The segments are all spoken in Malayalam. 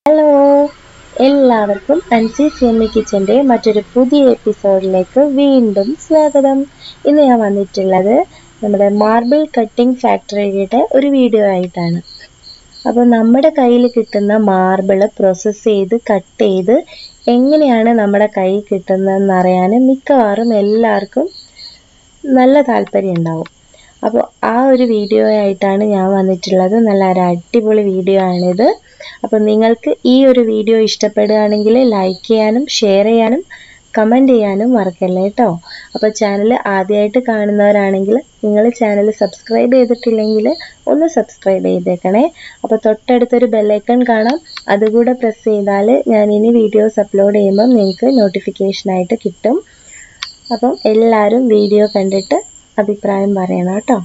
ഹലോ, എല്ലാവർക്കും അൻസി സെമി കിച്ചൻ്റെ മറ്റൊരു പുതിയ എപ്പിസോഡിലേക്ക് വീണ്ടും സ്വാഗതം. ഇന്ന് ഞാൻ വന്നിട്ടുള്ളത് നമ്മുടെ മാർബിൾ കട്ടിംഗ് ഫാക്ടറിയുടെ ഒരു വീഡിയോ ആയിട്ടാണ്. അപ്പോൾ നമ്മുടെ കയ്യിൽ കിട്ടുന്ന മാർബിൾ പ്രോസസ്സ് ചെയ്ത് കട്ട് ചെയ്ത് എങ്ങനെയാണ് നമ്മുടെ കയ്യിൽ കിട്ടുന്നതെന്ന് അറിയാൻ മിക്കവാറും എല്ലാവർക്കും നല്ല താല്പര്യം ഉണ്ടാവും. അപ്പോൾ ആ ഒരു വീഡിയോ ആയിട്ടാണ് ഞാൻ വന്നിട്ടുള്ളത്. നല്ല ഒരു അടിപൊളി വീഡിയോ ആണിത്. അപ്പോൾ നിങ്ങൾക്ക് ഈ ഒരു വീഡിയോ ഇഷ്ടപ്പെടുകയാണെങ്കിൽ ലൈക്ക് ചെയ്യാനും ഷെയർ ചെയ്യാനും കമൻറ്റ് ചെയ്യാനും മറക്കല്ലേ കേട്ടോ. അപ്പോൾ ചാനൽ ആദ്യമായിട്ട് കാണുന്നവരാണെങ്കിൽ നിങ്ങൾ ചാനൽ സബ്സ്ക്രൈബ് ചെയ്തിട്ടില്ലെങ്കിൽ ഒന്ന് സബ്സ്ക്രൈബ് ചെയ്തേക്കണേ. അപ്പോൾ തൊട്ടടുത്തൊരു ബെല്ലൈക്കൺ കാണാം, അതുകൂടെ പ്രസ് ചെയ്താൽ ഞാൻ ഇനി വീഡിയോസ് അപ്ലോഡ് ചെയ്യുമ്പം നിങ്ങൾക്ക് നോട്ടിഫിക്കേഷനായിട്ട് കിട്ടും. അപ്പം എല്ലാവരും വീഡിയോ കണ്ടിട്ട് അഭിപ്രായം പറയണം കേട്ടോ.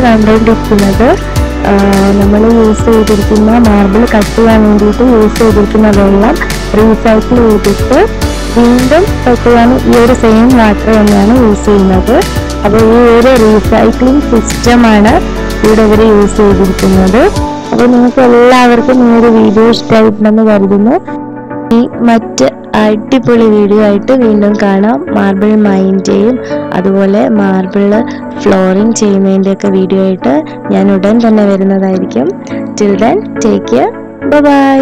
കണ്ടുകൊണ്ടിരിക്കുന്നത് നമ്മൾ യൂസ് ചെയ്തിരിക്കുന്ന മാർബിൾ കട്ട് ചെയ്യാൻ വേണ്ടിയിട്ട് യൂസ് ചെയ്തിരിക്കുന്ന വെള്ളം റീസൈക്കിൾ ചെയ്തിട്ട് വീണ്ടും കട്ട് ചെയ്യാൻ ഈ ഒരു സെയിം വാട്ടർ തന്നെയാണ് യൂസ് ചെയ്യുന്നത്. അപ്പോൾ ഈ ഒരു റീസൈക്ലിംഗ് സിസ്റ്റമാണ് ഇവിടെ ഇവർ യൂസ് ചെയ്തിരിക്കുന്നത്. അപ്പോൾ നിങ്ങൾക്ക് എല്ലാവർക്കും ഈ ഒരു വീഡിയോ ഇഷ്ടമായിട്ടുണ്ടെന്ന് കരുതുന്നു. ഈ മറ്റ് അടിപൊളി വീഡിയോ ആയിട്ട് വീണ്ടും കാണാം. മാർബിൾ മൈൻ്റെയും അതുപോലെ മാർബിൾ ഫ്ലോറിങ് ചെയ്യുന്നതിൻ്റെയൊക്കെ വീഡിയോ ആയിട്ട് ഞാൻ ഉടൻ തന്നെ വരുന്നതായിരിക്കും. Till then take care, by.